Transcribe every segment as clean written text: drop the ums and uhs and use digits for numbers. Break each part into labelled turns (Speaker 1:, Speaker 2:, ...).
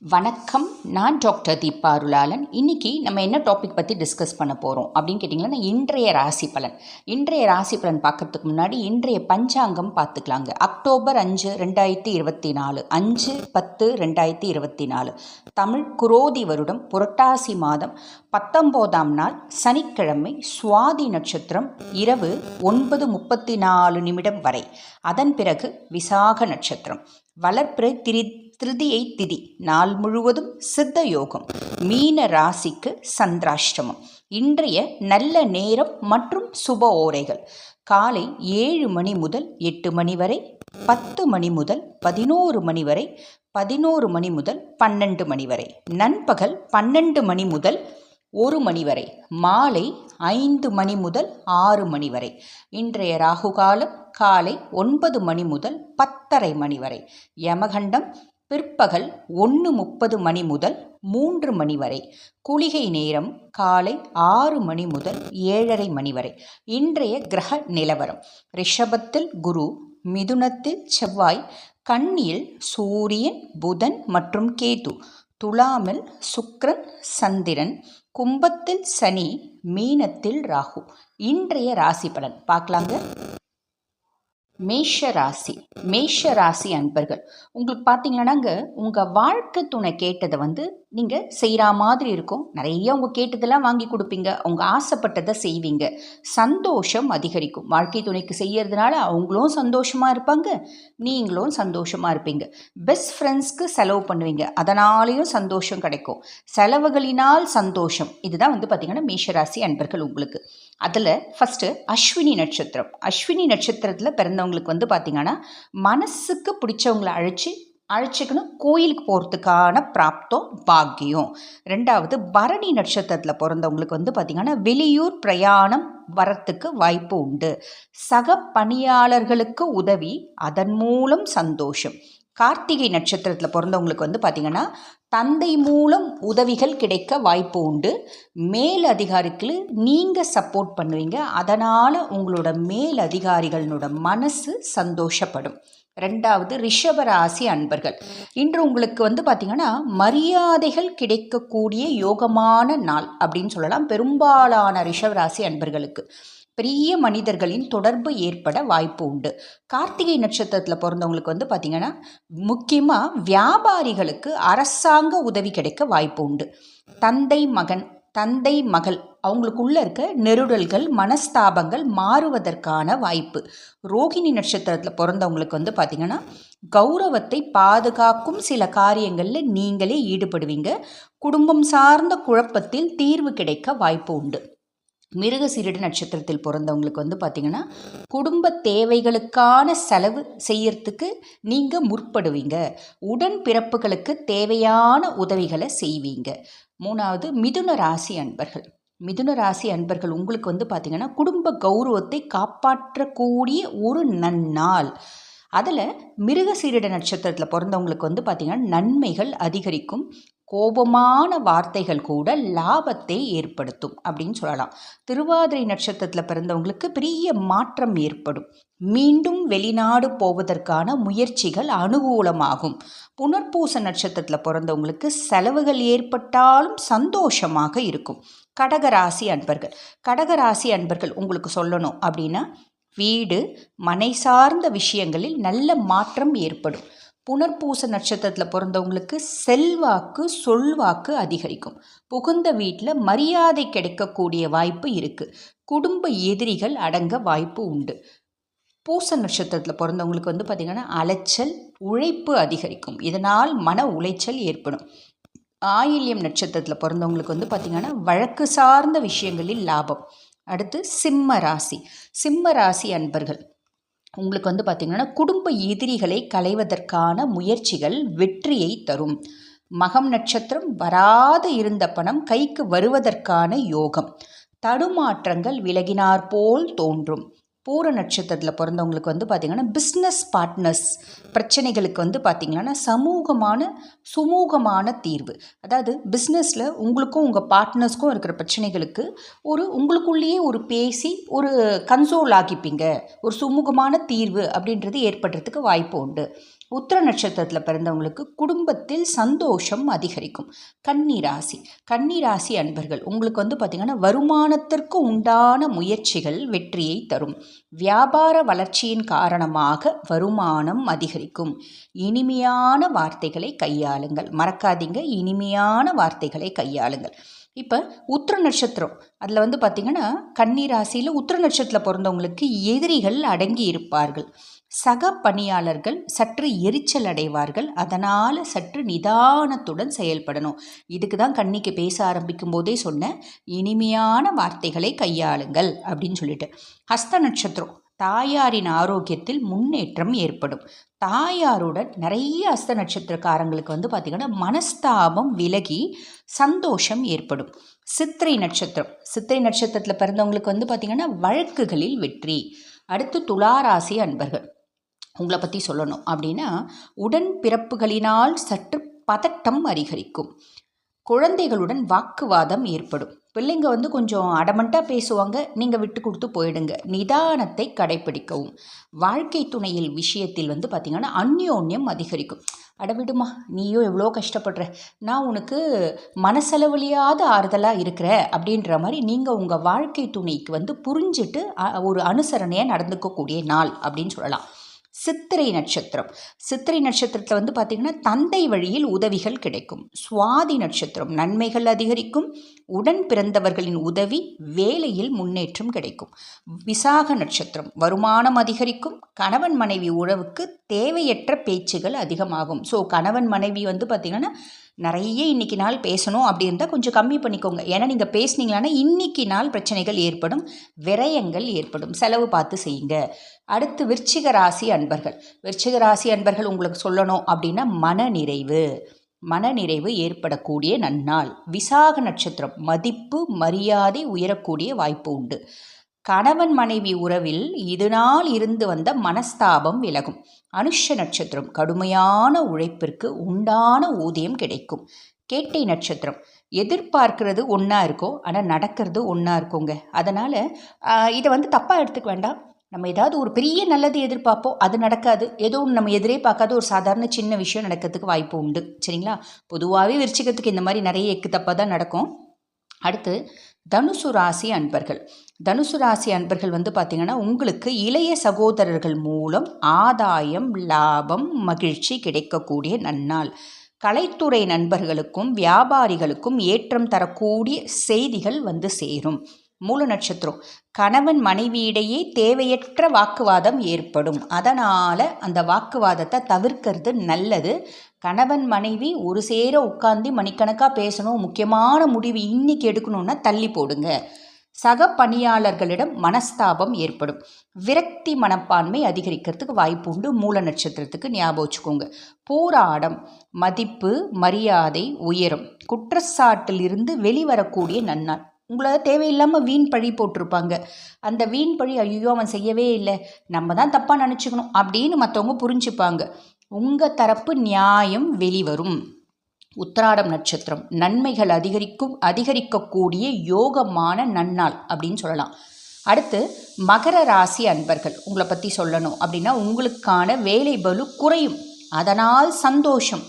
Speaker 1: வணக்கம். நான் டாக்டர் தீபா அருளாளன். இன்றைக்கி நம்ம என்ன டாபிக் பற்றி டிஸ்கஸ் பண்ண போகிறோம் அப்படின்னு கேட்டிங்கன்னா, இன்றைய ராசி பலன். இன்றைய ராசி பலன் பார்க்கறதுக்கு முன்னாடி இன்றைய பஞ்சாங்கம் பார்த்துக்கலாங்க. அக்டோபர் 5, 2024, 5/10/2024, தமிழ் குரோதி வருடம் புரட்டாசி மாதம் 19ஆம் நாள் சனிக்கிழமை, சுவாதி நட்சத்திரம் இரவு 9:34 வரை. அதன் பிறகு விசாக நட்சத்திரம், வளர்பிறை திருதியை திதி, நாள் முழுவதும் சித்த யோகம். மீன ராசிக்கு சந்திராஷ்டமம். இன்றைய நல்ல நேரம் மற்றும் சுப ஓரைகள் காலை 7 மணி முதல் 8 மணி வரை, 10 மணி முதல் 11 மணி வரை, 11 மணி முதல் 12 மணி வரை, நண்பகல் 12 மணி முதல் 1 மணி வரை, மாலை 5 மணி முதல் 6 மணி வரை. இன்றைய ராகுகாலம் காலை 9 மணி முதல் 10:30 மணி வரை. யமகண்டம் பிற்பகல் 1:30 மணி முதல் 3 மணி வரை. குளிகை நேரம் காலை 6 மணி முதல் 7:30 மணி வரை. இன்றைய கிரக நிலவரம்: ரிஷபத்தில் குரு, மிதுனத்தில் செவ்வாய், கன்னியில் சூரியன், புதன் மற்றும் கேது, துலாமில் சுக்கிரன், சந்திரன், கும்பத்தில் சனி, மீனத்தில் ராகு. இன்றைய ராசி பலன் பார்க்கலாங்க. மேஷ ராசி அன்பர்கள், உங்களுக்கு பார்த்தீங்கன்னாங்க, உங்கள் வாழ்க்கை துணை கேட்டதை நீங்கள் செய்கிற மாதிரி இருக்கும். நிறைய உங்கள் கேட்டதெல்லாம் வாங்கி கொடுப்பீங்க, அவங்க ஆசைப்பட்டதை செய்வீங்க. சந்தோஷம் அதிகரிக்கும். வாழ்க்கை துணைக்கு செய்யறதுனால அவங்களும் சந்தோஷமாக இருப்பாங்க, நீங்களும் சந்தோஷமாக இருப்பீங்க. பெஸ்ட் ஃப்ரெண்ட்ஸ்க்கு செலவு பண்ணுவீங்க, அதனாலேயும் சந்தோஷம் கிடைக்கும். செலவுகளினால் சந்தோஷம். இதுதான் பார்த்திங்கன்னா மேஷராசி அன்பர்கள் உங்களுக்கு. அதில் ஃபஸ்ட்டு அஸ்வினி நட்சத்திரம். அஸ்வினி நட்சத்திரத்தில் பிறந்தவங்களுக்கு பார்த்திங்கன்னா, மனசுக்கு பிடிச்சவங்களை அழைச்சிக்கணும் கோயிலுக்கு போகிறதுக்கான பிராப்தம் பாக்கியம். ரெண்டாவது பரணி நட்சத்திரத்தில் பிறந்தவங்களுக்கு பார்த்திங்கன்னா, வெளியூர் பிரயாணம் வரத்துக்கு வாய்ப்பு உண்டு. சக பணியாளர்களுக்கு உதவி, அதன் மூலம் சந்தோஷம். கார்த்திகை நட்சத்திரத்தில் பிறந்தவங்களுக்கு பார்த்திங்கன்னா, தந்தை மூலம் உதவிகள் கிடைக்க வாய்ப்பு உண்டு. மேல் அதிகாரிக்கு நீங்கள் சப்போர்ட் பண்ணுவீங்க, அதனால் உங்களோட மேல் அதிகாரிகளோட மனசு சந்தோஷப்படும். ரெண்டாவது ரிஷபராசி அன்பர்கள், இன்று உங்களுக்கு பார்த்திங்கன்னா, மரியாதைகள் கிடைக்கக்கூடிய யோகமான நாள் அப்படின்னு சொல்லலாம். பெரும்பாலான ரிஷபராசி அன்பர்களுக்கு பெரிய மனிதர்களின் தொடர்பு ஏற்பட வாய்ப்பு உண்டு. கார்த்திகை நட்சத்திரத்தில் பிறந்தவங்களுக்கு பார்த்திங்கன்னா, முக்கியமாக வியாபாரிகளுக்கு அரசாங்க உதவி கிடைக்க வாய்ப்பு உண்டு. தந்தை மகள் அவங்களுக்குள்ள இருக்க நெருடல்கள், மனஸ்தாபங்கள் மாறுவதற்கான வாய்ப்பு. ரோகிணி நட்சத்திரத்தில் பிறந்தவங்களுக்கு பார்த்திங்கன்னா, கௌரவத்தை பாதுகாக்கும் சில காரியங்களில் நீங்களே ஈடுபடுவீங்க. குடும்பம் சார்ந்த குழப்பத்தில் தீர்வு கிடைக்க வாய்ப்பு உண்டு. மிருகசீரிட நட்சத்திரத்தில் பிறந்தவங்களுக்கு பார்த்திங்கன்னா, குடும்ப தேவைகளுக்கான செலவு செய்யறதுக்கு நீங்கள் முற்படுவீங்க. உடன் பிறப்புகளுக்கு தேவையான உதவிகளை செய்வீங்க. மூணாவது மிதுன ராசி அன்பர்கள் உங்களுக்கு பார்த்திங்கன்னா, குடும்ப கௌரவத்தை காப்பாற்றக்கூடிய ஒரு நன்னாள். அதில் மிருகசீரிட நட்சத்திரத்தில் பிறந்தவங்களுக்கு பார்த்திங்கன்னா, நன்மைகள் அதிகரிக்கும். கோபமான வார்த்தைகள் கூட லாபத்தை ஏற்படுத்தும் அப்படின்னு சொல்லலாம். திருவாதிரை நட்சத்திரத்தில் பிறந்தவங்களுக்கு பெரிய மாற்றம் ஏற்படும். மீண்டும் வெளிநாடு போவதற்கான முயற்சிகள் அனுகூலமாகும். புனர்பூச நட்சத்திரத்தில் பிறந்தவங்களுக்கு செலவுகள் ஏற்பட்டாலும் சந்தோஷமாக இருக்கும். கடகராசி அன்பர்கள் உங்களுக்கு சொல்லணும் அப்படின்னா, வீடு மனை சார்ந்த விஷயங்களில் நல்ல மாற்றம் ஏற்படும். புனர்பூச நட்சத்திரத்தில் பிறந்தவங்களுக்கு செல்வாக்கு சொல்வாக்கு அதிகரிக்கும். புகுந்த வீட்டில் மரியாதை கிடைக்கக்கூடிய வாய்ப்பு இருக்குது. குடும்ப எதிரிகள் அடங்க வாய்ப்பு உண்டு. பூச நட்சத்திரத்தில் பிறந்தவங்களுக்கு பார்த்திங்கன்னா, அலைச்சல் உழைப்பு அதிகரிக்கும். இதனால் மன உளைச்சல் ஏற்படும். ஆயில்யம் நட்சத்திரத்தில் பிறந்தவங்களுக்கு பார்த்திங்கன்னா, வழக்கு சார்ந்த விஷயங்களில் லாபம். அடுத்து சிம்ம ராசி அன்பர்கள் உங்களுக்கு பார்த்திங்கன்னா, குடும்ப எதிரிகளை களைவதற்கான முயற்சிகள் வெற்றியை தரும். மகம் நட்சத்திரம் வராது இருந்த பணம் கைக்கு வருவதற்கான யோகம். தடுமாற்றங்கள் விலகினார் போல் தோன்றும். பூர நட்சத்திரத்தில் பிறந்தவங்களுக்கு பார்த்திங்கன்னா, பிஸ்னஸ் பார்ட்னர்ஸ் பிரச்சனைகளுக்கு பார்த்திங்கன்னா, சுமூகமான தீர்வு. அதாவது பிஸ்னஸில் உங்களுக்கும் உங்கள் பார்ட்னர்ஸ்க்கும் இருக்கிற பிரச்சனைகளுக்கு உங்களுக்குள்ளேயே பேசி கன்சோல் ஆகிப்பீங்க. ஒரு சுமூகமான தீர்வு அப்படின்றது ஏற்படுறதுக்கு வாய்ப்பு உண்டு. உத்திர நட்சத்திரத்தில் பிறந்தவங்களுக்கு குடும்பத்தில் சந்தோஷம் அதிகரிக்கும். கன்னிராசி கன்னிராசி அன்பர்கள் உங்களுக்கு வந்து பார்த்திங்கன்னா வருமானத்திற்கு உண்டான முயற்சிகள் வெற்றியை தரும். வியாபார வளர்ச்சியின் காரணமாக வருமானம் அதிகரிக்கும். இனிமையான வார்த்தைகளை கையாளுங்கள். மறக்காதீங்க, இனிமையான வார்த்தைகளை கையாளுங்கள். இப்போ உத்திர நட்சத்திரம் அதில் வந்து பார்த்திங்கன்னா கன்னிராசியில் உத்திர நட்சத்திரத்தில் பிறந்தவங்களுக்கு எதிரிகள் அடங்கி இருப்பார்கள். சக பணியாளர்கள் சற்று எரிச்சல் அடைவார்கள். அதனால் சற்று நிதானத்துடன் செயல்படணும். இதுக்கு தான் கன்னிக்கு பேச ஆரம்பிக்கும் போதே சொன்ன இனிமையான வார்த்தைகளை கையாளுங்கள் அப்படின்னு சொல்லிட்டு. ஹஸ்த நட்சத்திரம் தாயாரின் ஆரோக்கியத்தில் முன்னேற்றம் ஏற்படும். தாயாருடன் நிறைய ஹஸ்த நட்சத்திரக்காரங்களுக்கு வந்து பார்த்திங்கன்னா மனஸ்தாபம் விலகி சந்தோஷம் ஏற்படும். சித்திரை நட்சத்திரத்தில் பிறந்தவங்களுக்கு வந்து பார்த்திங்கன்னா வழக்குகளில் வெற்றி. அடுத்து துளாராசி அன்பர்கள் உங்களை பற்றி சொல்லணும் அப்படின்னா உடன் பிறப்புகளினால் சற்று பதட்டம் அதிகரிக்கும். குழந்தைகளுடன் வாக்குவாதம் ஏற்படும். பிள்ளைங்க வந்து கொஞ்சம் அடமண்ட்டாக பேசுவாங்க, நீங்கள் விட்டு கொடுத்து போயிடுங்க. நிதானத்தை கடைப்பிடிக்கவும். வாழ்க்கை துணையில் விஷயத்தில் வந்து பார்த்திங்கன்னா அந்யோன்யம் அதிகரிக்கும். அடவிடுமா, நீயோ எவ்வளோ கஷ்டப்படுற, நான் உனக்கு மனசளவுலையாவது ஆறுதலாக இருக்கிற அப்படின்ற மாதிரி நீங்கள் உங்கள் வாழ்க்கை துணைக்கு வந்து புரிஞ்சுட்டு ஒரு அனுசரணையாக நடந்துக்கக்கூடிய நாள் அப்படின்னு சொல்லலாம். சித்திரை நட்சத்திரத்தில் வந்து பார்த்திங்கன்னா தந்தை வழியில் உதவிகள் கிடைக்கும். சுவாதி நட்சத்திரம் நன்மைகள் அதிகரிக்கும். உடன் பிறந்தவர்களின் உதவி, வேலையில் முன்னேற்றம் கிடைக்கும். விசாக நட்சத்திரம் வருமானம் அதிகரிக்கும். கணவன் மனைவி உறவுக்கு தேவையற்ற பேச்சுகள் அதிகமாகும். ஸோ கணவன் மனைவி வந்து பார்த்திங்கன்னா நிறைய இன்றைக்கி நாள் பேசணும் அப்படி இருந்தால் கொஞ்சம் கம்மி பண்ணிக்கோங்க. ஏன்னா நீங்கள் பேசுனீங்களான்னா இன்றைக்கி நாள் பிரச்சனைகள் ஏற்படும், விரயங்கள் ஏற்படும். செலவு பார்த்து செய்யுங்க. அடுத்து விருச்சிக ராசி அன்பர்கள் உங்களுக்கு சொல்லணும் அப்படின்னா மனநிறைவு ஏற்படக்கூடிய நன்னாள். விசாக நட்சத்திரம் மதிப்பு மரியாதை உயரக்கூடிய வாய்ப்பு உண்டு. கணவன் மனைவி உறவில் இதுநாள் இருந்து வந்த மனஸ்தாபம் விலகும். அனுஷ நட்சத்திரம் கடுமையான உழைப்பிற்கு உண்டான ஊதியம் கிடைக்கும். கேட்டை நட்சத்திரம் எதிர்பார்க்கிறது ஒன்றா இருக்கும், ஆனால் நடக்கிறது ஒன்றா இருக்குங்க. அதனால் இதை வந்து தப்பாக எடுத்துக்க வேண்டாம். நம்ம ஏதாவது ஒரு பெரிய நல்லது எதிர்பார்ப்போம், அது நடக்காது. ஏதோ நம்ம எதிரே பார்க்காத ஒரு சாதாரண சின்ன விஷயம் நடக்கிறதுக்கு வாய்ப்பு உண்டு. சரிங்களா? பொதுவாகவே விருச்சிகத்துக்கு இந்த மாதிரி நிறைய எக்கு தப்பாக தான் நடக்கும். அடுத்து தனுசு ராசி அன்பர்கள் வந்து பார்த்திங்கன்னா உங்களுக்கு இளைய சகோதரர்கள் மூலம் ஆதாயம், லாபம், மகிழ்ச்சி கிடைக்கக்கூடிய நன்னாள். கலைத்துறை நண்பர்களுக்கும் வியாபாரிகளுக்கும் ஏற்றம் தரக்கூடிய செய்திகள் வந்து சேரும். மூல நட்சத்திரம் கணவன் மனைவியிடையே தேவையற்ற வாக்குவாதம் ஏற்படும். அதனால் அந்த வாக்குவாதத்தை தவிர்க்கிறது நல்லது. கணவன் மனைவி ஒரு சேர உட்காந்து மணிக்கணக்காக பேசணும், முக்கியமான முடிவு இன்னைக்கு எடுக்கணும்னா தள்ளி போடுங்க. சக பணியாளர்களிடம் மனஸ்தாபம் ஏற்படும். விரக்தி மனப்பான்மை அதிகரிக்கிறதுக்கு வாய்ப்பு உண்டு. மூல நட்சத்திரத்துக்கு ஞாபகம் வச்சுக்கோங்க. போராடம் மதிப்பு மரியாதை உயரும். குற்றச்சாட்டிலிருந்து வெளிவரக்கூடிய நன்னாள். உங்களை தேவையில்லாமல் வீண் பழி போட்டிருப்பாங்க. அந்த வீண் பழி ஐயோ அவன் செய்யவே இல்லை, நம்ம தான் தப்பாக நினச்சிக்கணும் அப்படின்னு மற்றவங்க புரிஞ்சுப்பாங்க. உங்கள் தரப்பு நியாயம் வெளிவரும். உத்திராடம் நட்சத்திரம் நன்மைகள் அதிகரிக்கக்கூடிய யோகமான நன்னாள் அப்படின்னு சொல்லலாம். அடுத்து மகர ராசி அன்பர்கள் உங்களை பற்றி சொல்லணும் அப்படின்னா உங்களுக்கான வேலை பளு குறையும். அதனால் சந்தோஷம்.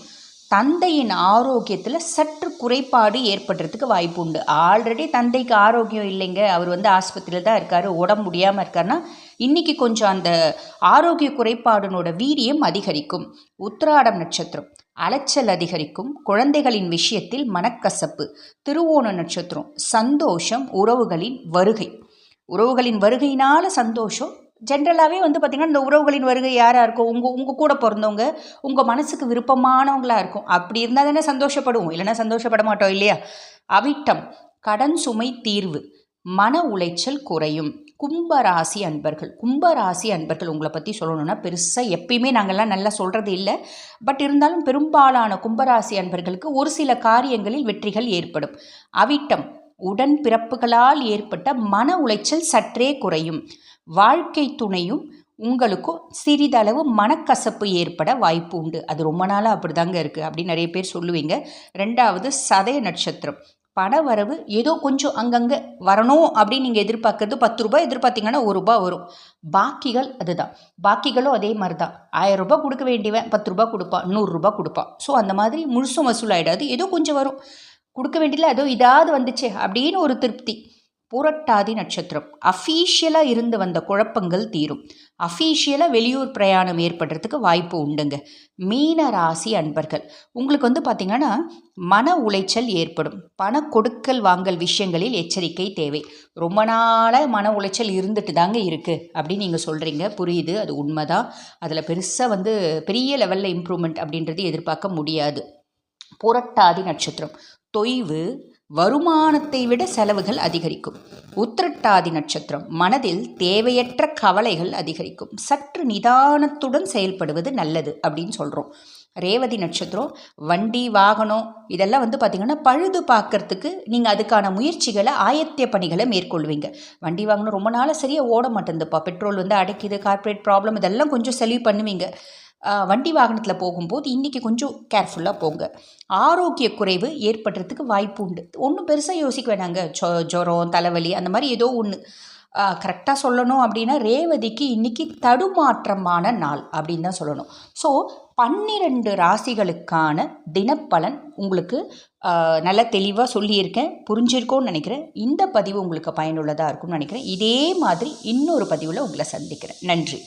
Speaker 1: தந்தையின் ஆரோக்கியத்தில் சற்று குறைபாடு ஏற்படுறதுக்கு வாய்ப்பு உண்டு. ஆல்ரெடி தந்தைக்கு ஆரோக்கியம் இல்லைங்க, அவர் வந்து ஆஸ்பத்திரியில் தான் இருக்கார், உடம்பு முடியாமல் இருக்காருன்னா இன்றைக்கி கொஞ்சம் அந்த ஆரோக்கிய குறைபாடுனோட வீரியம் அதிகரிக்கும். உத்திராடம் நட்சத்திரம் அலைச்சல் அதிகரிக்கும். குழந்தைகளின் விஷயத்தில் மனக்கசப்பு. திருவோண நட்சத்திரம் சந்தோஷம். உறவுகளின் வருகையினால் சந்தோஷம். ஜென்ரலாகவே வந்து பார்த்திங்கன்னா இந்த உறவுகளின் வருகை யாராக இருக்கும், உங்கள் கூட பிறந்தவங்க, உங்கள் மனசுக்கு விருப்பமானவங்களாக இருக்கும். அப்படி இருந்தால் தானே சந்தோஷப்படுவோம், இல்லைன்னா சந்தோஷப்பட மாட்டோம் இல்லையா? அவிட்டம் கடன் சுமை தீர்வு. மன உளைச்சல் குறையும். கும்பராசி அன்பர்கள் உங்களை பற்றி சொல்லணும்னா பெருசாக எப்பயுமே நாங்கள்லாம் நல்லா சொல்கிறது இல்லை. பட் இருந்தாலும் பெரும்பாலான கும்பராசி அன்பர்களுக்கு ஒரு சில காரியங்களில் வெற்றிகள் ஏற்படும். அவிட்டம் உடன் பிறப்புகளால் ஏற்பட்ட மன உளைச்சல் சற்றே குறையும். வாழ்க்கை துணையும் உங்களுக்கும் சிறிதளவு மனக்கசப்பு ஏற்பட வாய்ப்பு உண்டு. அது ரொம்ப நாளாக அப்படி தாங்க இருக்குது அப்படின்னு நிறைய பேர் சொல்லுவீங்க. ரெண்டாவது சதய நட்சத்திரம் பண வரவு ஏதோ கொஞ்சம் அங்கங்கே வரணும் அப்படின்னு நீங்கள் எதிர்பார்க்கறது 10 ரூபாய் எதிர்பார்த்தீங்கன்னா ₹1 வரும். பாக்கிகள் அதுதான். பாக்கிகளும் அதே மாதிரி தான். ₹1000 கொடுக்க வேண்டியவன் ₹10 கொடுப்பான், ₹100 கொடுப்பான். ஸோ அந்த மாதிரி முழுசும் வசூலாயிடாது, ஏதோ கொஞ்சம் வரும். கொடுக்க வேண்டியதில் ஏதோ இதாவது வந்துச்சே அப்படின்னு ஒரு திருப்தி. புரட்டாதி நட்சத்திரம் அஃபீஷியலாக இருந்து வந்த குழப்பங்கள் தீரும். அஃபீஷியலாக வெளியூர் பிரயாணம் ஏற்படுறதுக்கு வாய்ப்பு உண்டுங்க. மீன ராசி அன்பர்கள், உங்களுக்கு பார்த்திங்கன்னா மன உளைச்சல் ஏற்படும். பண கொடுக்கல் வாங்கல் விஷயங்களில் எச்சரிக்கை தேவை. ரொம்ப நாளாக மன உளைச்சல் இருந்துட்டு தாங்க இருக்குது அப்படின்னு நீங்கள் சொல்கிறீங்க, புரியுது, அது உண்மைதான். அதில் பெருசாக பெரிய லெவலில் இம்ப்ரூவ்மெண்ட் அப்படின்றது எதிர்பார்க்க முடியாது. புரட்டாதி நட்சத்திரம் தொய்வு, வருமானத்தை விட செலவுகள் அதிகரிக்கும். உத்திரட்டாதி நட்சத்திரம் மனதில் தேவையற்ற கவலைகள் அதிகரிக்கும். சற்று நிதானத்துடன் செயல்படுவது நல்லது அப்படின்னு சொல்கிறோம். ரேவதி நட்சத்திரம் வண்டி வாகனம் இதெல்லாம் பார்த்திங்கன்னா பழுது பார்க்கறதுக்கு நீங்கள் அதுக்கான முயற்சிகளை ஆயத்திய பணிகளை மேற்கொள்வீங்க. வண்டி வாகனம் ரொம்ப நாளாக சரியாக ஓட மாட்டேங்குதுப்பா, பெட்ரோல் அடைக்குது, கார்ப்பரேட் ப்ராப்ளம், இதெல்லாம் கொஞ்சம் செலவு பண்ணுவீங்க. வண்டி வாகனத்தில் போகும்போது இன்றைக்கி கொஞ்சம் கேர்ஃபுல்லாக போங்க. ஆரோக்கிய குறைவு ஏற்படுறதுக்கு வாய்ப்பு உண்டு. ஒன்றும் பெருசாக யோசிக்க வேணாங்க. ஜுரம், தலைவலி அந்த மாதிரி ஏதோ ஒன்று. கரெக்டாக சொல்லணும் அப்படின்னா ரேவதிக்கு இன்றைக்கி தடுமாற்றமான நாள் அப்படின்னு தான் சொல்லணும். ஸோ 12 ராசிகளுக்கான தினப்பலன் உங்களுக்கு நல்ல தெளிவாக சொல்லியிருக்கேன், புரிஞ்சிருக்கோன்னு நினைக்கிறேன். இந்த பதிவு உங்களுக்கு பயனுள்ளதாக இருக்கும்னு நினைக்கிறேன். இதே மாதிரி இன்னொரு பதிவில் உங்களை சந்திக்கிறேன். நன்றி.